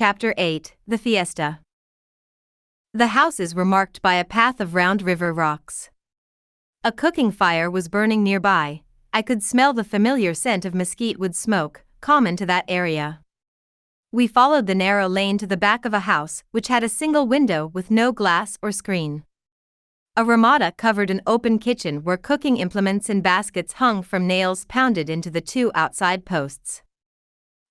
Chapter 8, The Fiesta. The houses were marked by a path of round river rocks. A cooking fire was burning nearby. I could smell the familiar scent of mesquite wood smoke, common to that area. We followed the narrow lane to the back of a house which had a single window with no glass or screen. A ramada covered an open kitchen where cooking implements and baskets hung from nails pounded into the two outside posts.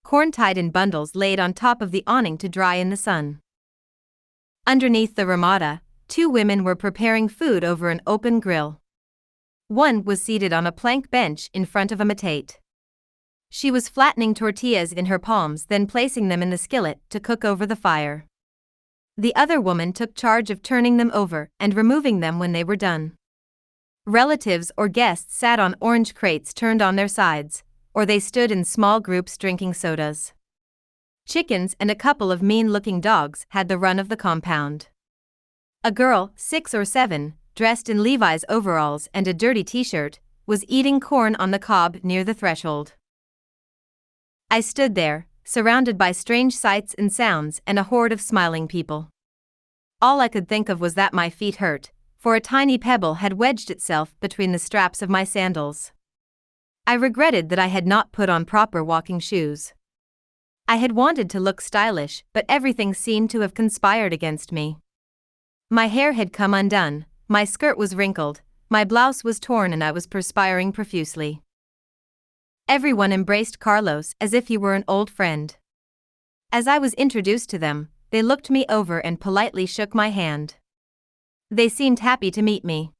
Corn tied in bundles laid on top of the awning to dry in the sun. Underneath the ramada, two women were preparing food over an open grill. One was seated on a plank bench in front of a metate. She was flattening tortillas in her palms, then placing them in the skillet to cook over the fire. The other woman took charge of turning them over and removing them when they were done. Relatives or guests sat on orange crates turned on their sides, or they stood in small groups drinking sodas. Chickens and a couple of mean-looking dogs had the run of the compound. A girl, 6 or 7, dressed in Levi's overalls and a dirty t-shirt, was eating corn on the cob near the threshold. I stood there, surrounded by strange sights and sounds and a horde of smiling people. All I could think of was that my feet hurt, for a tiny pebble had wedged itself between the straps of my sandals. I regretted that I had not put on proper walking shoes. I had wanted to look stylish, but everything seemed to have conspired against me. My hair had come undone, my skirt was wrinkled, my blouse was torn, and I was perspiring profusely. Everyone embraced Carlos as if he were an old friend. As I was introduced to them, they looked me over and politely shook my hand. They seemed happy to meet me.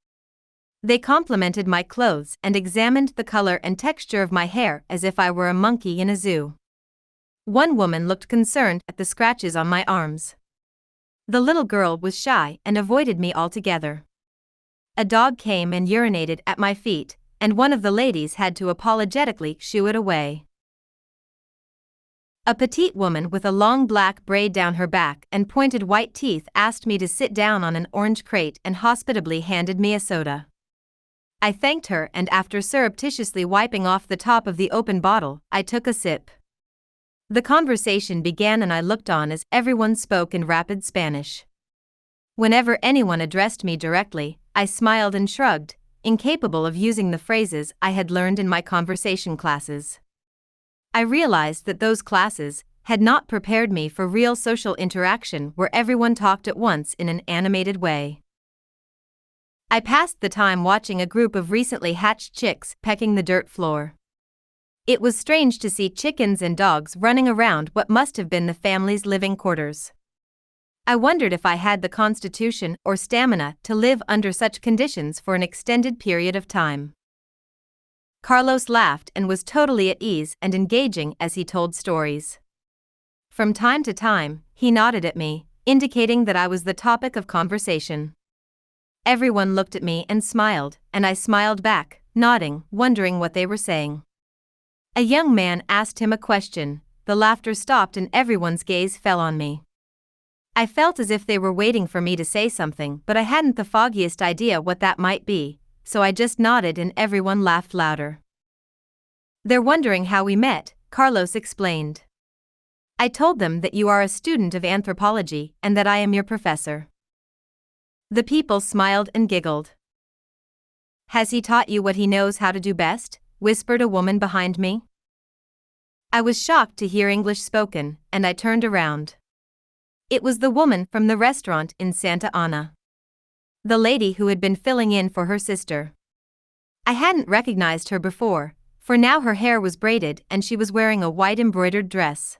They complimented my clothes and examined the color and texture of my hair as if I were a monkey in a zoo. One woman looked concerned at the scratches on my arms. The little girl was shy and avoided me altogether. A dog came and urinated at my feet, and one of the ladies had to apologetically shoo it away. A petite woman with a long black braid down her back and pointed white teeth asked me to sit down on an orange crate and hospitably handed me a soda. I thanked her, and after surreptitiously wiping off the top of the open bottle, I took a sip. The conversation began and I looked on as everyone spoke in rapid Spanish. Whenever anyone addressed me directly, I smiled and shrugged, incapable of using the phrases I had learned in my conversation classes. I realized that those classes had not prepared me for real social interaction where everyone talked at once in an animated way. I passed the time watching a group of recently hatched chicks pecking the dirt floor. It was strange to see chickens and dogs running around what must have been the family's living quarters. I wondered if I had the constitution or stamina to live under such conditions for an extended period of time. Carlos laughed and was totally at ease and engaging as he told stories. From time to time, he nodded at me, indicating that I was the topic of conversation. Everyone looked at me and smiled, and I smiled back, nodding, wondering what they were saying. A young man asked him a question, the laughter stopped and everyone's gaze fell on me. I felt as if they were waiting for me to say something, but I hadn't the foggiest idea what that might be, so I just nodded and everyone laughed louder. They're wondering how we met, Carlos explained. I told them that you are a student of anthropology and that I am your professor. The people smiled and giggled. Has he taught you what he knows how to do best? Whispered a woman behind me. I was shocked to hear English spoken, and I turned around. It was the woman from the restaurant in Santa Ana. The lady who had been filling in for her sister. I hadn't recognized her before, for now her hair was braided and she was wearing a white embroidered dress.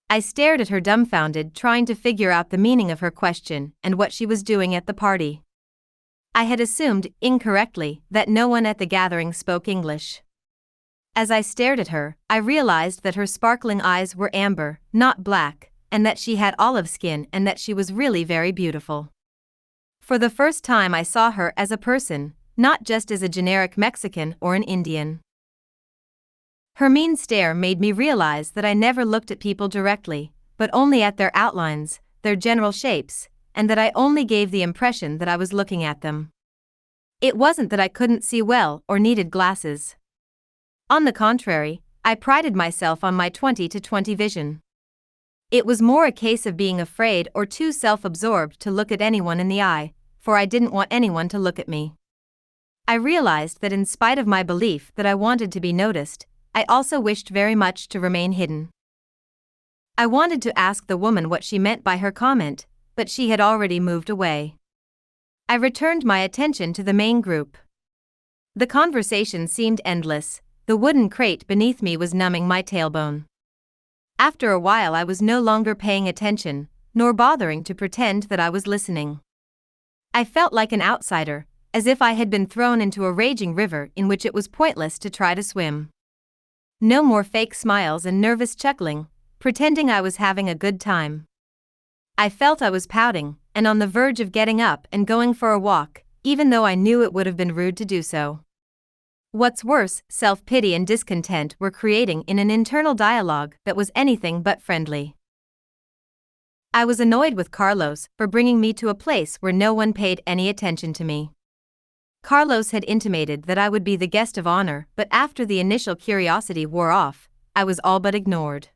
I stared at her dumbfounded, trying to figure out the meaning of her question and what she was doing at the party. I had assumed, incorrectly, that no one at the gathering spoke English. As I stared at her, I realized that her sparkling eyes were amber, not black, and that she had olive skin and that she was really very beautiful. For the first time I saw her as a person, not just as a generic Mexican or an Indian. Her mean stare made me realize that I never looked at people directly, but only at their outlines, their general shapes, and that I only gave the impression that I was looking at them. It wasn't that I couldn't see well or needed glasses. On the contrary, I prided myself on my 20/20 vision. It was more a case of being afraid or too self-absorbed to look at anyone in the eye, for I didn't want anyone to look at me. I realized that in spite of my belief that I wanted to be noticed, I also wished very much to remain hidden. I wanted to ask the woman what she meant by her comment, but she had already moved away. I returned my attention to the main group. The conversation seemed endless. The wooden crate beneath me was numbing my tailbone. After a while I was no longer paying attention, nor bothering to pretend that I was listening. I felt like an outsider, as if I had been thrown into a raging river in which it was pointless to try to swim. No more fake smiles and nervous chuckling, pretending I was having a good time. I felt I was pouting, and on the verge of getting up and going for a walk, even though I knew it would have been rude to do so. What's worse, self-pity and discontent were creating in an internal dialogue that was anything but friendly. I was annoyed with Carlos for bringing me to a place where no one paid any attention to me. Carlos had intimated that I would be the guest of honor, but after the initial curiosity wore off, I was all but ignored.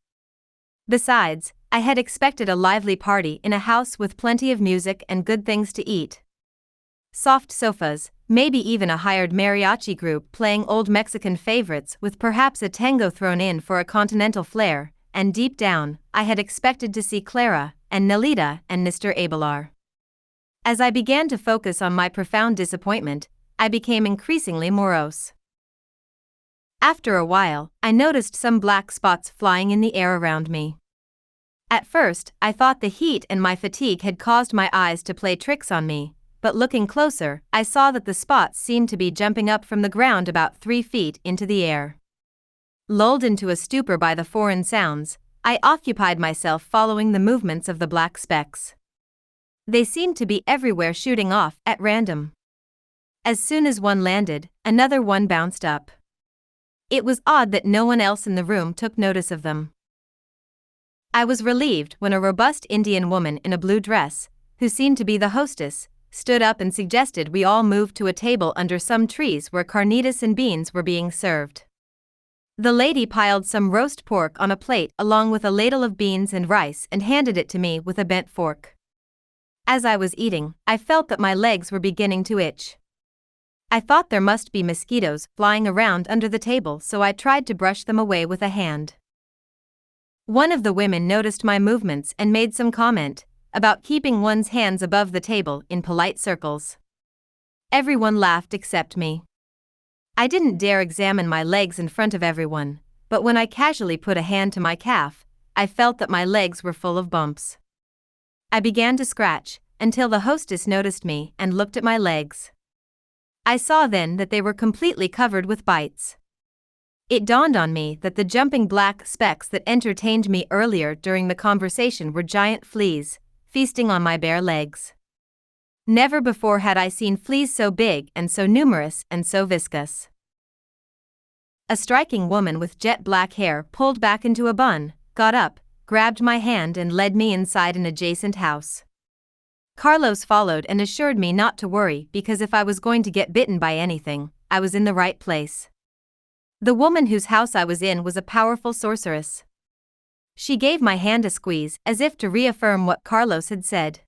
Besides, I had expected a lively party in a house with plenty of music and good things to eat. Soft sofas, maybe even a hired mariachi group playing old Mexican favorites with perhaps a tango thrown in for a continental flair, and deep down, I had expected to see Clara, and Nelita, and Mr. Abelar. As I began to focus on my profound disappointment, I became increasingly morose. After a while, I noticed some black spots flying in the air around me. At first, I thought the heat and my fatigue had caused my eyes to play tricks on me, but looking closer, I saw that the spots seemed to be jumping up from the ground about 3 feet into the air. Lulled into a stupor by the foreign sounds, I occupied myself following the movements of the black specks. They seemed to be everywhere, shooting off at random. As soon as one landed, another one bounced up. It was odd that no one else in the room took notice of them. I was relieved when a robust Indian woman in a blue dress, who seemed to be the hostess, stood up and suggested we all move to a table under some trees where carnitas and beans were being served. The lady piled some roast pork on a plate along with a ladle of beans and rice and handed it to me with a bent fork. As I was eating, I felt that my legs were beginning to itch. I thought there must be mosquitoes flying around under the table, so I tried to brush them away with a hand. One of the women noticed my movements and made some comment about keeping one's hands above the table in polite circles. Everyone laughed except me. I didn't dare examine my legs in front of everyone, but when I casually put a hand to my calf, I felt that my legs were full of bumps. I began to scratch, until the hostess noticed me and looked at my legs. I saw then that they were completely covered with bites. It dawned on me that the jumping black specks that entertained me earlier during the conversation were giant fleas, feasting on my bare legs. Never before had I seen fleas so big and so numerous and so viscous. A striking woman with jet black hair pulled back into a bun, got up, grabbed my hand and led me inside an adjacent house. Carlos followed and assured me not to worry because if I was going to get bitten by anything, I was in the right place. The woman whose house I was in was a powerful sorceress. She gave my hand a squeeze as if to reaffirm what Carlos had said.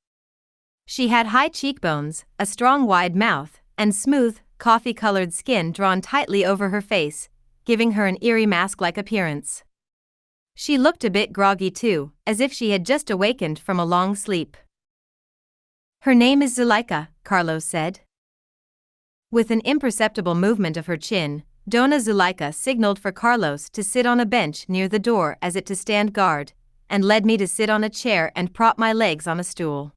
She had high cheekbones, a strong wide mouth, and smooth, coffee-colored skin drawn tightly over her face, giving her an eerie mask-like appearance. She looked a bit groggy too, as if she had just awakened from a long sleep. "Her name is Zuleika," Carlos said. With an imperceptible movement of her chin, Dona Zuleika signaled for Carlos to sit on a bench near the door as it to stand guard, and led me to sit on a chair and prop my legs on a stool.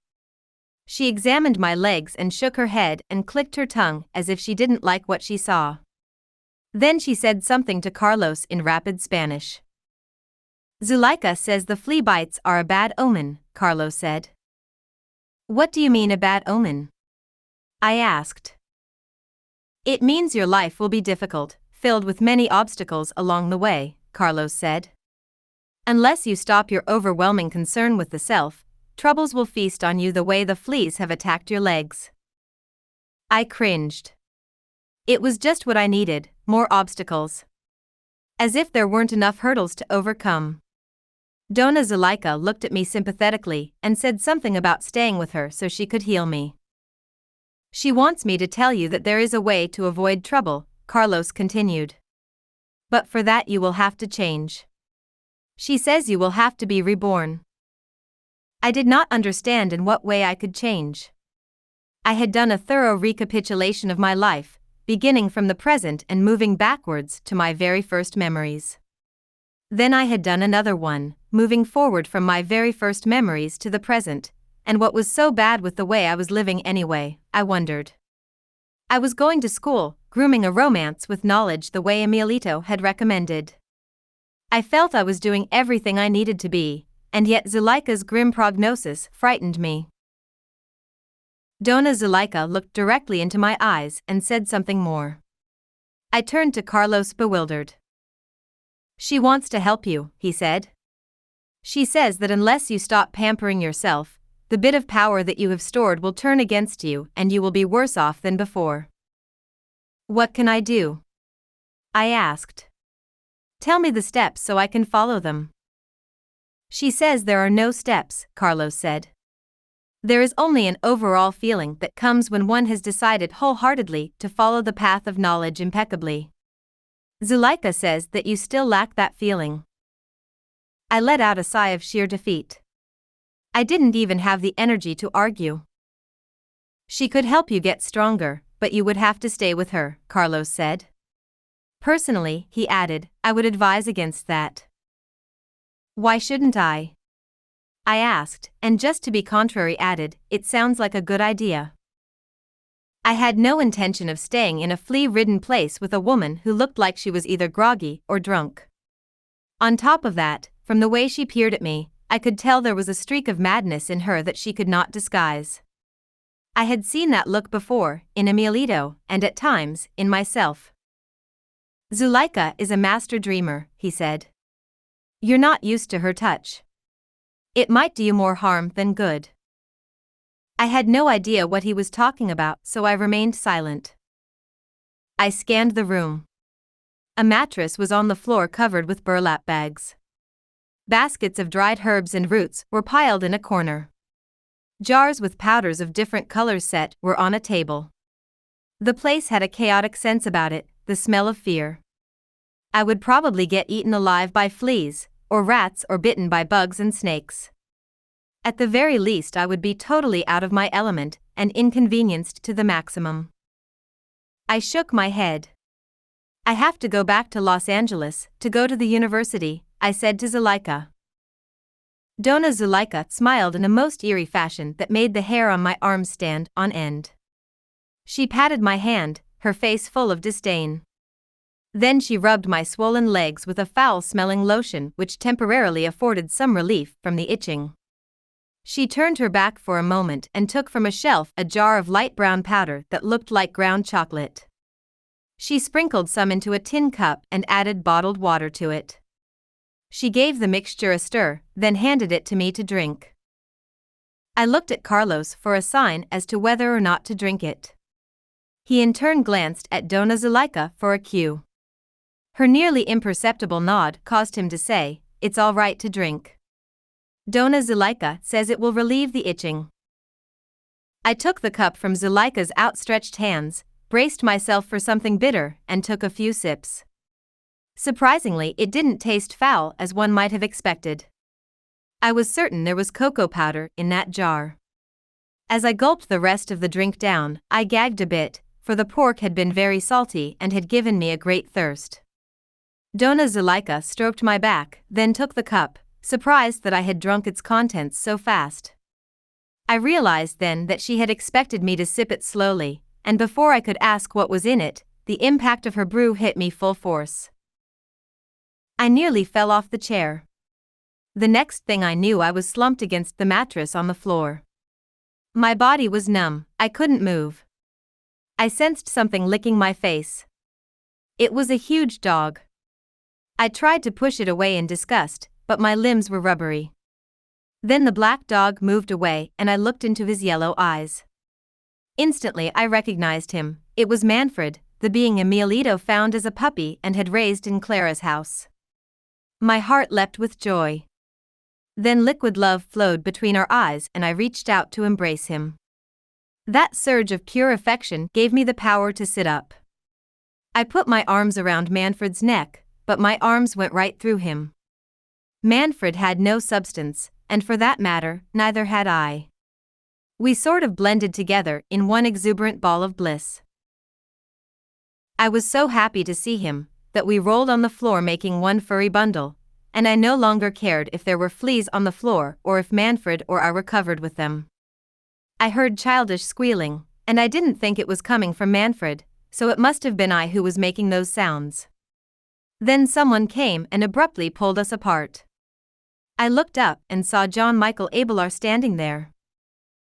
She examined my legs and shook her head and clicked her tongue as if she didn't like what she saw. Then she said something to Carlos in rapid Spanish. "Zuleika says the flea bites are a bad omen," Carlos said. "What do you mean a bad omen?" I asked. "It means your life will be difficult, filled with many obstacles along the way," Carlos said. "Unless you stop your overwhelming concern with the self, troubles will feast on you the way the fleas have attacked your legs." I cringed. It was just what I needed, more obstacles. As if there weren't enough hurdles to overcome. Dona Zuleika looked at me sympathetically and said something about staying with her so she could heal me. She wants me to tell you that there is a way to avoid trouble, Carlos continued. But for that you will have to change. She says you will have to be reborn. I did not understand in what way I could change. I had done a thorough recapitulation of my life, beginning from the present and moving backwards to my very first memories. Then I had done another one, moving forward from my very first memories to the present, and what was so bad with the way I was living anyway, I wondered. I was going to school, grooming a romance with knowledge the way Emilito had recommended. I felt I was doing everything I needed to be, and yet Zuleika's grim prognosis frightened me. Dona Zuleika looked directly into my eyes and said something more. I turned to Carlos bewildered. She wants to help you, he said. She says that unless you stop pampering yourself, the bit of power that you have stored will turn against you and you will be worse off than before. What can I do? I asked. Tell me the steps so I can follow them. She says there are no steps, Carlos said. There is only an overall feeling that comes when one has decided wholeheartedly to follow the path of knowledge impeccably. Zuleika says that you still lack that feeling. I let out a sigh of sheer defeat. I didn't even have the energy to argue. She could help you get stronger, but you would have to stay with her, Carlos said. Personally, he added, I would advise against that. Why shouldn't I? I asked, and just to be contrary added, it sounds like a good idea. I had no intention of staying in a flea-ridden place with a woman who looked like she was either groggy or drunk. On top of that, from the way she peered at me, I could tell there was a streak of madness in her that she could not disguise. I had seen that look before, in Emilito, and at times, in myself. Zuleika is a master dreamer, he said. You're not used to her touch. It might do you more harm than good. I had no idea what he was talking about, so I remained silent. I scanned the room. A mattress was on the floor covered with burlap bags. Baskets of dried herbs and roots were piled in a corner. Jars with powders of different colors set were on a table. The place had a chaotic sense about it, the smell of fear. I would probably get eaten alive by fleas, or rats, or bitten by bugs and snakes. At the very least I would be totally out of my element and inconvenienced to the maximum. I shook my head. I have to go back to Los Angeles to go to the university, I said to Zuleika. Dona Zuleika smiled in a most eerie fashion that made the hair on my arms stand on end. She patted my hand, her face full of disdain. Then she rubbed my swollen legs with a foul-smelling lotion which temporarily afforded some relief from the itching. She turned her back for a moment and took from a shelf a jar of light brown powder that looked like ground chocolate. She sprinkled some into a tin cup and added bottled water to it. She gave the mixture a stir, then handed it to me to drink. I looked at Carlos for a sign as to whether or not to drink it. He in turn glanced at Dona Zuleika for a cue. Her nearly imperceptible nod caused him to say, "It's all right to drink. Dona Zuleika says it will relieve the itching." I took the cup from Zuleika's outstretched hands, braced myself for something bitter, and took a few sips. Surprisingly, it didn't taste foul as one might have expected. I was certain there was cocoa powder in that jar. As I gulped the rest of the drink down, I gagged a bit, for the pork had been very salty and had given me a great thirst. Dona Zuleika stroked my back, then took the cup, surprised that I had drunk its contents so fast. I realized then that she had expected me to sip it slowly, and before I could ask what was in it, the impact of her brew hit me full force. I nearly fell off the chair. The next thing I knew I was slumped against the mattress on the floor. My body was numb, I couldn't move. I sensed something licking my face. It was a huge dog. I tried to push it away in disgust, but my limbs were rubbery. Then the black dog moved away and I looked into his yellow eyes. Instantly I recognized him. It was Manfred, the being Emilito found as a puppy and had raised in Clara's house. My heart leapt with joy. Then liquid love flowed between our eyes and I reached out to embrace him. That surge of pure affection gave me the power to sit up. I put my arms around Manfred's neck, but my arms went right through him. Manfred had no substance, and for that matter, neither had I. We sort of blended together in one exuberant ball of bliss. I was so happy to see him, that we rolled on the floor making one furry bundle, and I no longer cared if there were fleas on the floor or if Manfred or I were covered with them. I heard childish squealing, and I didn't think it was coming from Manfred, so it must have been I who was making those sounds. Then someone came and abruptly pulled us apart. I looked up and saw John Michael Abelar standing there.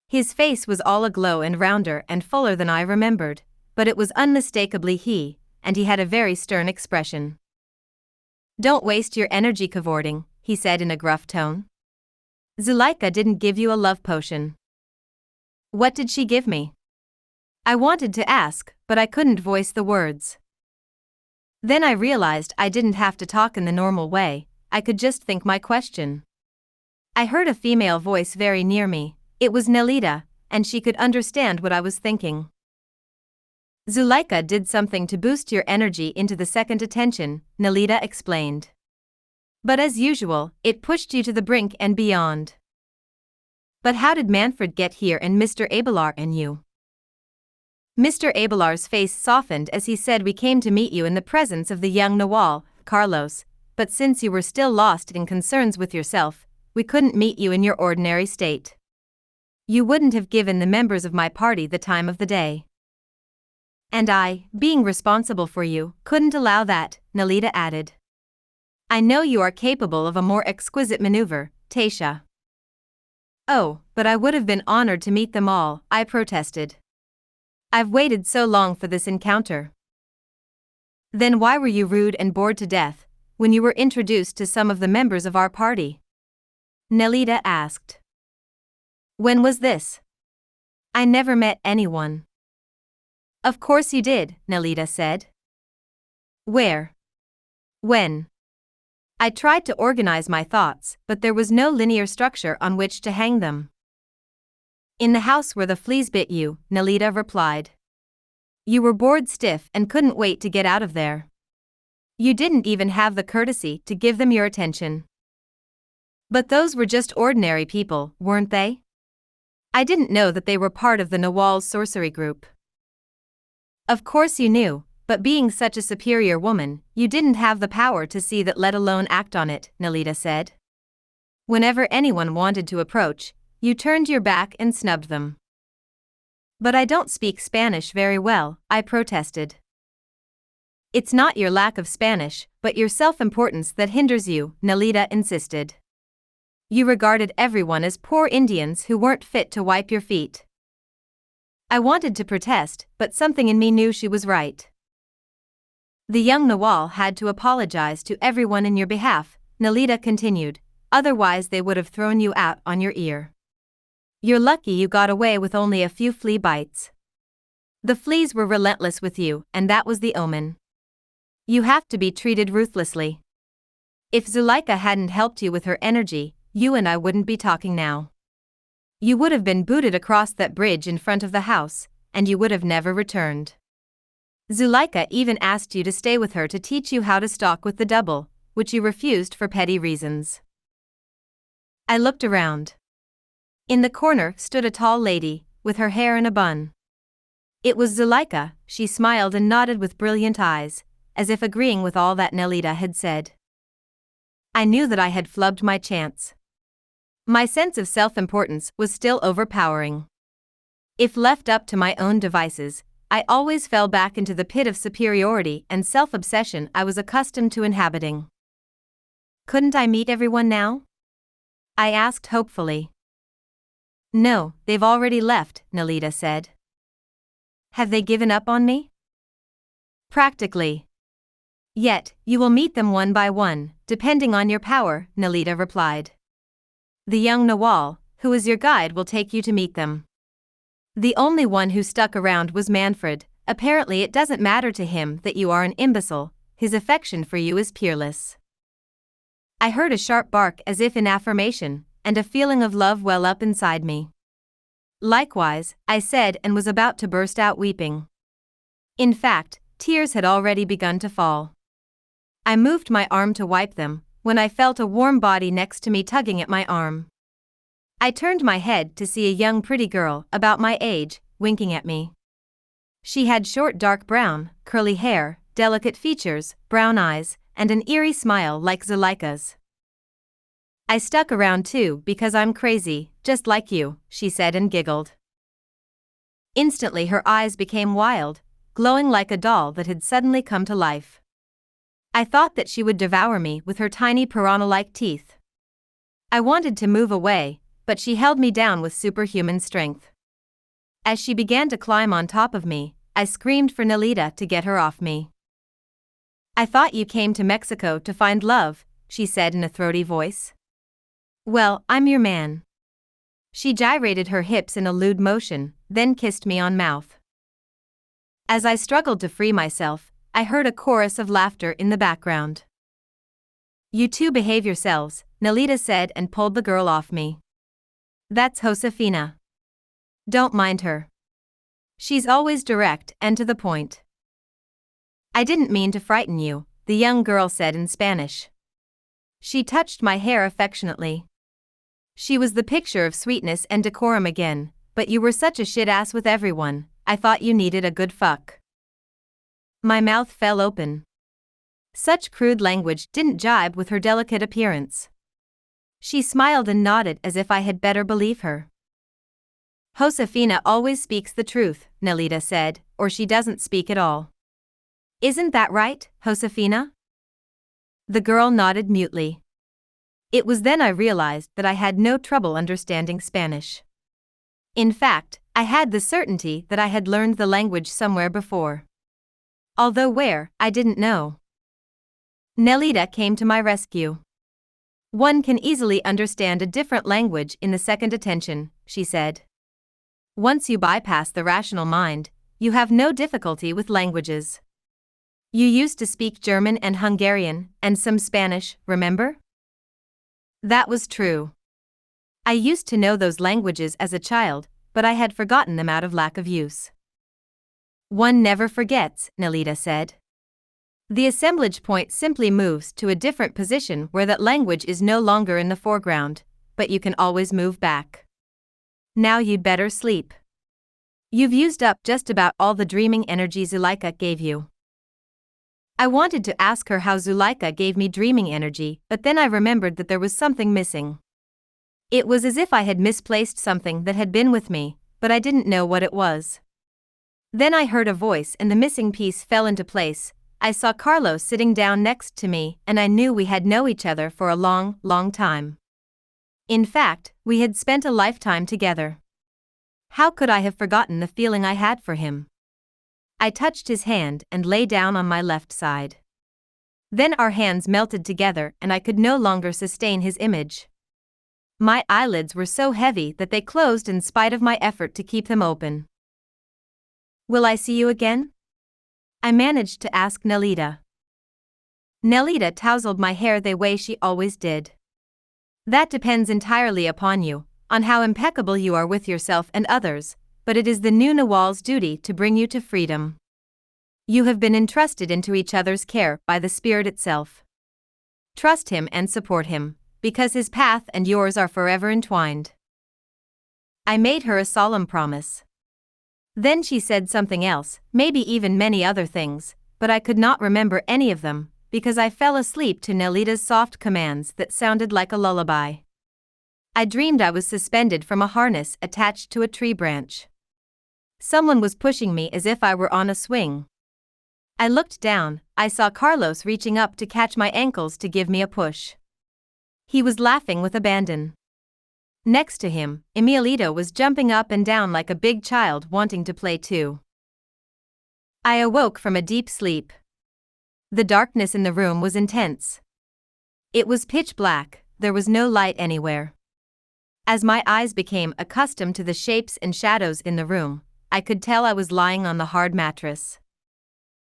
His face was all aglow and rounder and fuller than I remembered, but it was unmistakably he, and he had a very stern expression. "Don't waste your energy cavorting," he said in a gruff tone. "Zuleika didn't give you a love potion." "What did she give me?" I wanted to ask, but I couldn't voice the words. Then I realized I didn't have to talk in the normal way, I could just think my question. I heard a female voice very near me. It was Nelita, and she could understand what I was thinking. "Zuleika did something to boost your energy into the second attention," Nelita explained. "But as usual, it pushed you to the brink and beyond." "But how did Manfred get here and Mr. Abelar and you?" Mr. Abelar's face softened as he said, "We came to meet you in the presence of the young Nawal, Carlos, but since you were still lost in concerns with yourself, we couldn't meet you in your ordinary state. You wouldn't have given the members of my party the time of the day. And I, being responsible for you, couldn't allow that," Nelita added. "I know you are capable of a more exquisite maneuver, Taisha." "Oh, but I would have been honored to meet them all," I protested. "I've waited so long for this encounter." "Then why were you rude and bored to death when you were introduced to some of the members of our party?" Nelita asked. "When was this?" "I never met anyone." "Of course you did," Nelita said. "Where? When?" I tried to organize my thoughts, but there was no linear structure on which to hang them. "In the house where the fleas bit you," Nelita replied. "You were bored stiff and couldn't wait to get out of there. You didn't even have the courtesy to give them your attention." "But those were just ordinary people, weren't they? I didn't know that they were part of the Nawal's sorcery group." "Of course you knew, but being such a superior woman, you didn't have the power to see that, let alone act on it," Nelita said. "Whenever anyone wanted to approach, you turned your back and snubbed them." "But I don't speak Spanish very well," I protested. "It's not your lack of Spanish, but your self-importance that hinders you," Nelita insisted. "You regarded everyone as poor Indians who weren't fit to wipe your feet." I wanted to protest, but something in me knew she was right. "The young Nawal had to apologize to everyone in your behalf," Nelita continued, "otherwise they would have thrown you out on your ear. You're lucky you got away with only a few flea bites. The fleas were relentless with you, and that was the omen. You have to be treated ruthlessly. If Zuleika hadn't helped you with her energy, you and I wouldn't be talking now. You would have been booted across that bridge in front of the house, and you would have never returned. Zuleika even asked you to stay with her to teach you how to stalk with the double, which you refused for petty reasons." I looked around. In the corner stood a tall lady, with her hair in a bun. It was Zuleika. She smiled and nodded with brilliant eyes, as if agreeing with all that Nelita had said. I knew that I had flubbed my chance. My sense of self-importance was still overpowering. If left up to my own devices, I always fell back into the pit of superiority and self-obsession I was accustomed to inhabiting. "Couldn't I meet everyone now?" I asked hopefully. "No, they've already left," Nelita said. "Have they given up on me?" "Practically. Yet, you will meet them one by one, depending on your power," Nelita replied. "The young Nawal, who is your guide, will take you to meet them. The only one who stuck around was Manfred. Apparently it doesn't matter to him that you are an imbecile, his affection for you is peerless." I heard a sharp bark as if in affirmation, and a feeling of love well up inside me. Likewise, I said, and was about to burst out weeping. In fact, tears had already begun to fall. I moved my arm to wipe them, when I felt a warm body next to me tugging at my arm. I turned my head to see a young pretty girl, about my age, winking at me. She had short dark brown, curly hair, delicate features, brown eyes, and an eerie smile like Zuleika's. I stuck around too because I'm crazy, just like you, she said and giggled. Instantly her eyes became wild, glowing like a doll that had suddenly come to life. I thought that she would devour me with her tiny piranha-like teeth. I wanted to move away, but she held me down with superhuman strength. As she began to climb on top of me, I screamed for Nelita to get her off me. I thought you came to Mexico to find love, she said in a throaty voice. Well, I'm your man. She gyrated her hips in a lewd motion, then kissed me on mouth. As I struggled to free myself, I heard a chorus of laughter in the background. You two behave yourselves, Nelita said and pulled the girl off me. That's Josefina. Don't mind her. She's always direct and to the point. I didn't mean to frighten you, the young girl said in Spanish. She touched my hair affectionately. She was the picture of sweetness and decorum again, but you were such a shit-ass with everyone, I thought you needed a good fuck. My mouth fell open. Such crude language didn't jibe with her delicate appearance. She smiled and nodded as if I had better believe her. Josefina always speaks the truth, Nelita said, or she doesn't speak at all. Isn't that right, Josefina? The girl nodded mutely. It was then I realized that I had no trouble understanding Spanish. In fact, I had the certainty that I had learned the language somewhere before. Although where, I didn't know. Nelita came to my rescue. One can easily understand a different language in the second attention, she said. Once you bypass the rational mind, you have no difficulty with languages. You used to speak German and Hungarian, and some Spanish, remember? That was true. I used to know those languages as a child, but I had forgotten them out of lack of use. One never forgets, Nelita said. The assemblage point simply moves to a different position where that language is no longer in the foreground, but you can always move back. Now you'd better sleep. You've used up just about all the dreaming energy Zuleika gave you. I wanted to ask her how Zuleika gave me dreaming energy, but then I remembered that there was something missing. It was as if I had misplaced something that had been with me, but I didn't know what it was. Then I heard a voice and the missing piece fell into place. I saw Carlos sitting down next to me and I knew we had known each other for a long, long time. In fact, we had spent a lifetime together. How could I have forgotten the feeling I had for him? I touched his hand and lay down on my left side. Then our hands melted together and I could no longer sustain his image. My eyelids were so heavy that they closed in spite of my effort to keep them open. Will I see you again? I managed to ask Nelita. Nelita tousled my hair the way she always did. That depends entirely upon you, on how impeccable you are with yourself and others, but it is the new Nawal's duty to bring you to freedom. You have been entrusted into each other's care by the Spirit itself. Trust him and support him, because his path and yours are forever entwined. I made her a solemn promise. Then she said something else, maybe even many other things, but I could not remember any of them, because I fell asleep to Nelita's soft commands that sounded like a lullaby. I dreamed I was suspended from a harness attached to a tree branch. Someone was pushing me as if I were on a swing. I looked down, I saw Carlos reaching up to catch my ankles to give me a push. He was laughing with abandon. Next to him, Emilito was jumping up and down like a big child wanting to play too. I awoke from a deep sleep. The darkness in the room was intense. It was pitch black, there was no light anywhere. As my eyes became accustomed to the shapes and shadows in the room, I could tell I was lying on the hard mattress.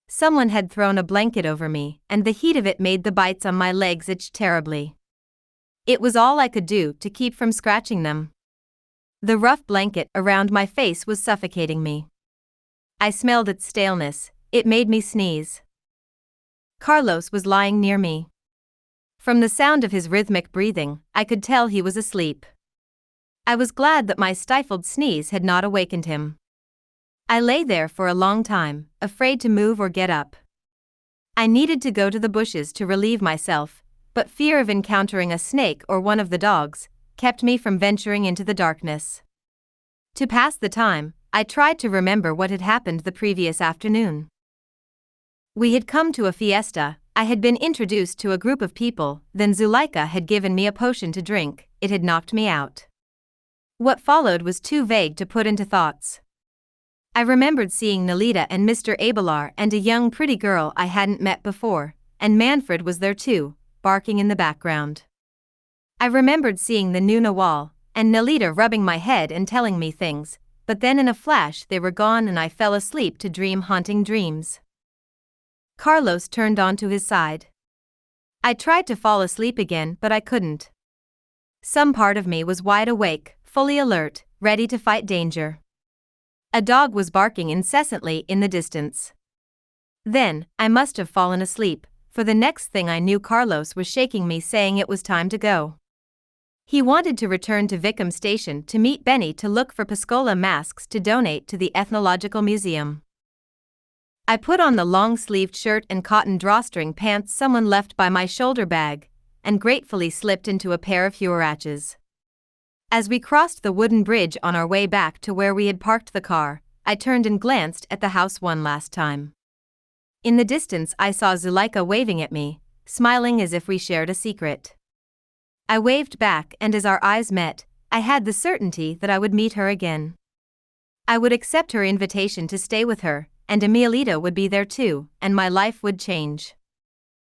Someone had thrown a blanket over me, and the heat of it made the bites on my legs itch terribly. It was all I could do to keep from scratching them. The rough blanket around my face was suffocating me. I smelled its staleness, it made me sneeze. Carlos was lying near me. From the sound of his rhythmic breathing, I could tell he was asleep. I was glad that my stifled sneeze had not awakened him. I lay there for a long time, afraid to move or get up. I needed to go to the bushes to relieve myself, but fear of encountering a snake or one of the dogs kept me from venturing into the darkness. To pass the time, I tried to remember what had happened the previous afternoon. We had come to a fiesta, I had been introduced to a group of people, then Zuleika had given me a potion to drink, it had knocked me out. What followed was too vague to put into thoughts. I remembered seeing Nelita and Mr. Abelar and a young pretty girl I hadn't met before, and Manfred was there too, barking in the background. I remembered seeing the Nuna wall, and Nelita rubbing my head and telling me things, but then in a flash they were gone and I fell asleep to dream haunting dreams. Carlos turned onto his side. I tried to fall asleep again but I couldn't. Some part of me was wide awake, fully alert, ready to fight danger. A dog was barking incessantly in the distance. Then, I must have fallen asleep, for the next thing I knew Carlos was shaking me saying it was time to go. He wanted to return to Vickham Station to meet Benny to look for Piscola masks to donate to the Ethnological Museum. I put on the long-sleeved shirt and cotton drawstring pants someone left by my shoulder bag, and gratefully slipped into a pair of huaraches. As we crossed the wooden bridge on our way back to where we had parked the car, I turned and glanced at the house one last time. In the distance I saw Zuleika waving at me, smiling as if we shared a secret. I waved back and as our eyes met, I had the certainty that I would meet her again. I would accept her invitation to stay with her, and Emilita would be there too, and my life would change.